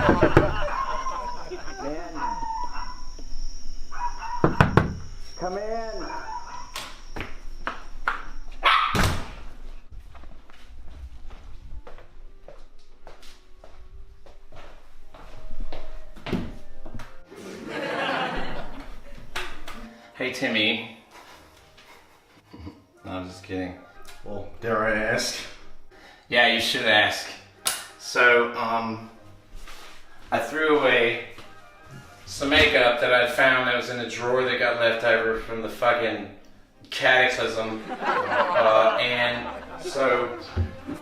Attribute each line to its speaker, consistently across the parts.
Speaker 1: Man. Come in.
Speaker 2: Hey, Timmy. No, I'm just kidding.
Speaker 3: Well, dare I ask?
Speaker 2: Yeah, you should ask. So, I threw away some makeup that I found that was in a drawer that got left over from the fucking cataclysm. And so,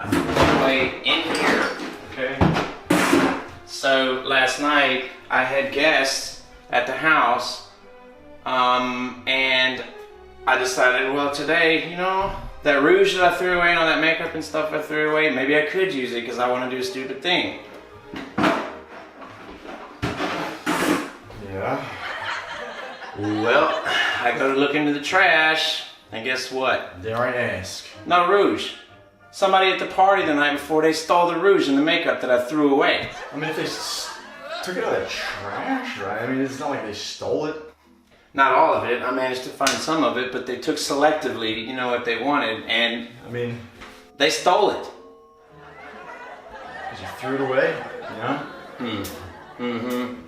Speaker 2: I threw it away in here, okay? So, last night, I had guests at the house, and I decided, well, today, you know, that rouge that I threw away and all that makeup and stuff I threw away, maybe I could use it because I want to do a stupid thing.
Speaker 3: Yeah?
Speaker 2: Well, I go to look into the trash, and guess what?
Speaker 3: Dare I ask?
Speaker 2: No rouge. Somebody at the party the night before, they stole the rouge and the makeup that I threw away.
Speaker 3: I mean, if they took it out of the trash, right? I mean, it's not like they stole it.
Speaker 2: Not all of it. I managed to find some of it, but they took selectively, you know, what they wanted, and
Speaker 3: I mean,
Speaker 2: they stole it.
Speaker 3: because you threw it away, you know?
Speaker 2: Mm-hmm.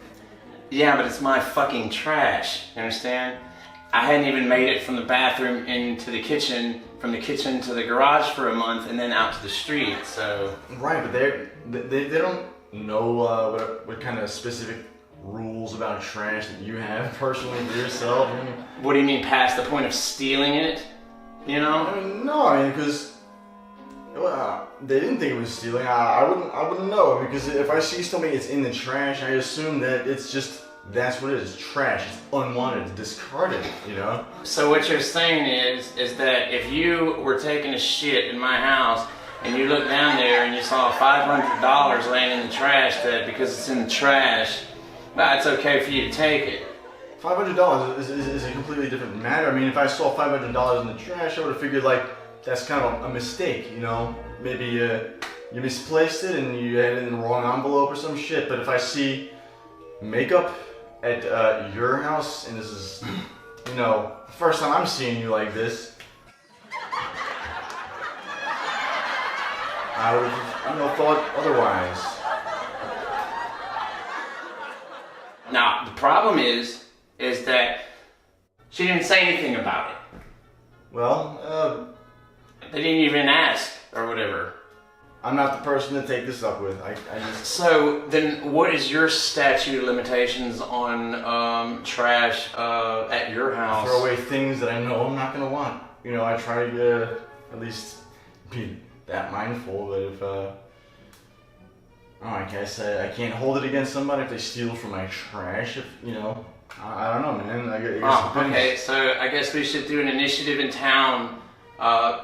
Speaker 2: Yeah, but it's my fucking trash, you understand? I hadn't even made it from the bathroom into the kitchen, from the kitchen to the garage for a month, and then out to the street, so...
Speaker 3: Right, but they don't know what kind of specific rules about trash that you have personally for yourself. I mean,
Speaker 2: What do you mean past the point of stealing it? You know?
Speaker 3: I mean, no, I mean, because they didn't think it was stealing. I wouldn't know, because if I see something that's in the trash, I assume that it's just, that's what it is. It's trash. It's unwanted. It's discarded, you know?
Speaker 2: So what you're saying is that if you were taking a shit in my house and you looked down there and you saw $500 laying in the trash, that because it's in the trash, well, it's okay for you to take it.
Speaker 3: $500 is a completely different matter. I mean, if I saw $500 in the trash, I would have figured, like, that's kind of a mistake, you know? Maybe you misplaced it and you had it in the wrong envelope or some shit. But if I see makeup at your house, and this is, you know, the first time I'm seeing you like this, I would have, you know, thought otherwise.
Speaker 2: Now, the problem is that she didn't say anything about it.
Speaker 3: Well,
Speaker 2: They didn't even ask, or whatever.
Speaker 3: I'm not the person to take this up with. I just...
Speaker 2: So, then what is your statute of limitations on trash at your house?
Speaker 3: Throw away things that I know I'm not gonna want. You know, I try to at least be that mindful that if, I guess I can't hold it against somebody if they steal from my trash, if, you know, I don't know, man. I guess
Speaker 2: Okay, so I guess we should do an initiative in town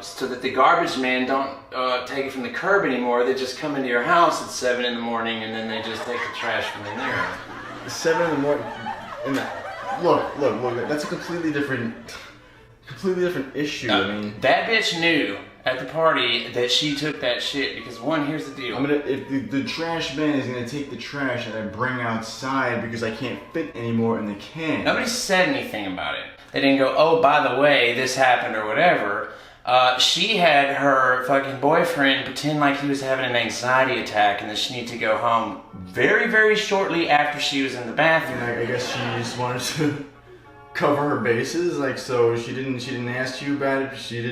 Speaker 2: so that the garbage men don't take it from the curb anymore. They just come into your house at 7 in the morning and then they just take the trash from in there.
Speaker 3: 7 in the morning. Look, that's a completely different issue. I mean,
Speaker 2: that bitch knew at the party that she took that shit because, one, here's the deal.
Speaker 3: if the trash man is gonna take the trash that I bring outside because I can't fit anymore in the can.
Speaker 2: Nobody said anything about it. They didn't go, oh, by the way, this happened or whatever. She had her fucking boyfriend pretend like he was having an anxiety attack and that she needed to go home very, very shortly after she was in the bathroom.
Speaker 3: I guess she just wanted to cover her bases, like, so she didn't ask you about it. She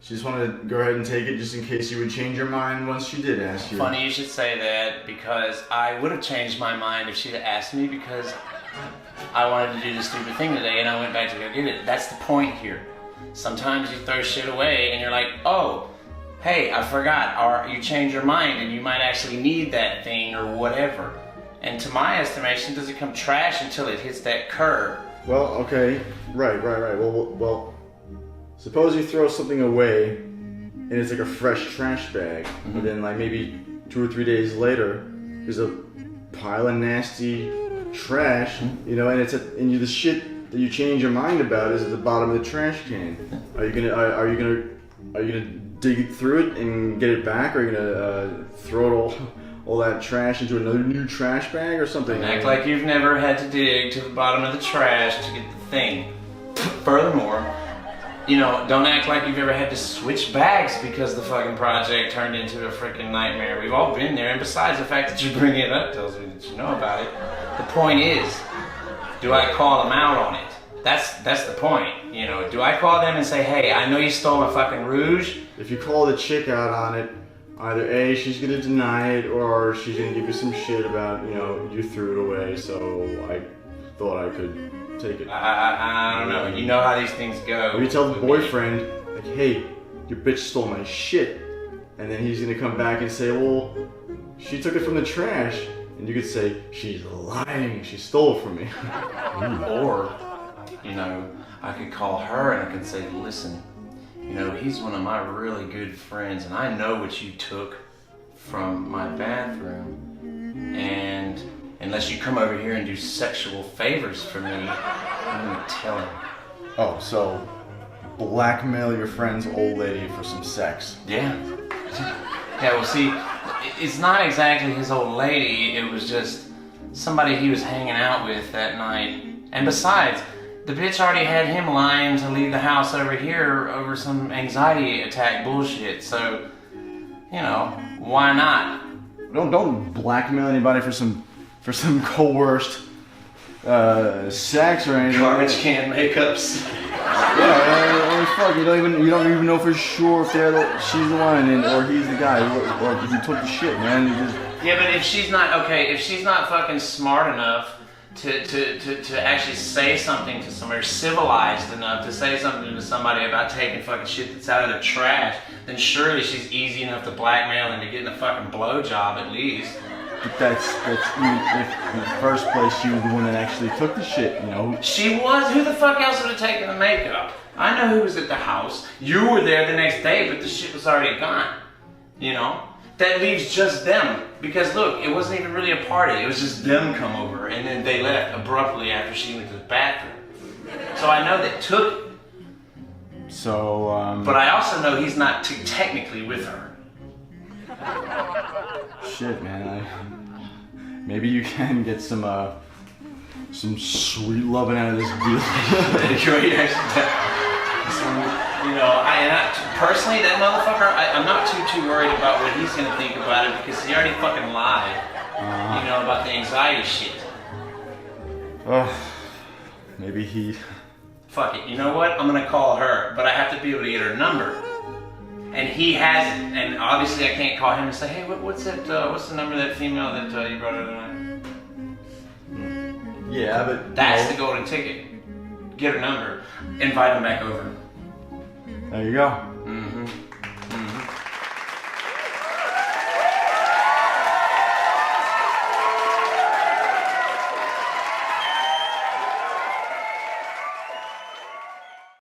Speaker 3: just wanted to go ahead and take it just in case you would change your mind once she did ask you.
Speaker 2: Funny you should say that, because I would have changed my mind if she'd have asked me, because I wanted to do this stupid thing today and I went back to go get it. That's the point here. Sometimes you throw shit away and you're like, oh, hey, I forgot, or you change your mind and you might actually need that thing or whatever. And to my estimation, it doesn't become trash until it hits that curb.
Speaker 3: Well, okay, right. Well, suppose you throw something away and it's like a fresh trash bag, but then like maybe 2 or 3 days later, there's a pile of nasty trash, you know, and the shit that you change your mind about is at the bottom of the trash can. Are you gonna dig through it and get it back, or are you gonna throw it all that trash into another new trash bag or something.
Speaker 2: Act like you've never had to dig to the bottom of the trash to get the thing. Furthermore, you know, don't act like you've ever had to switch bags because the fucking project turned into a freaking nightmare. We've all been there, and besides, the fact that you bring it up tells me that you know about it. The point is, do I call them out on it? That's the point. You know, do I call them and say, hey, I know you stole my fucking rouge?
Speaker 3: If you call the chick out on it, either A, she's gonna deny it, or she's gonna give you some shit about, you know, you threw it away, so I thought I could take it.
Speaker 2: I don't know. You know how these things go.
Speaker 3: Or you tell the boyfriend, like, hey, your bitch stole my shit. And then he's gonna come back and say, well, she took it from the trash. And you could say, she's lying, she stole it from me.
Speaker 2: Or, you know, I could call her and I could say, listen, you know, he's one of my really good friends and I know what you took from my bathroom. And unless you come over here and do sexual favors for me, I'm gonna tell him.
Speaker 3: Oh, so blackmail your friend's old lady for some sex.
Speaker 2: Yeah. Yeah, well see, it's not exactly his old lady, it was just somebody he was hanging out with that night. And besides, the bitch already had him lying to leave the house over here over some anxiety attack bullshit, so, you know, why not?
Speaker 3: Don't blackmail anybody for some coerced sex or anything.
Speaker 2: Garbage can makeups.
Speaker 3: Yeah, fuck. You don't even know for sure if she's the one or he's the guy or if he took the shit, man.
Speaker 2: Yeah, but if she's not fucking smart enough to actually say something to somebody, or civilized enough to say something to somebody about taking fucking shit that's out of their trash, then surely she's easy enough to blackmail into getting a fucking blowjob at least.
Speaker 3: But that's if in the first place she was the one that actually took the shit, you know.
Speaker 2: She was? Who the fuck else would have taken the makeup? I know who was at the house. You were there the next day, but the shit was already gone. You know? That leaves just them. Because look, it wasn't even really a party. It was just them come over, and then they left abruptly after she went to the bathroom. So I know they took it.
Speaker 3: So,
Speaker 2: But I also know he's not technically with her.
Speaker 3: Shit, man. Maybe you can get some sweet loving out of this deal.
Speaker 2: You know, personally, that motherfucker, I'm not too worried about what he's gonna think about it because he already fucking lied. You know, about the anxiety shit.
Speaker 3: Maybe he.
Speaker 2: Fuck it. You know what? I'm gonna call her, but I have to be able to get her number. And he has it, and obviously I can't call him and say, hey, what's that? What's the number of that female that you brought over tonight?
Speaker 3: Yeah, but
Speaker 2: that's the golden ticket. Get her number. Invite him back over.
Speaker 3: There you go.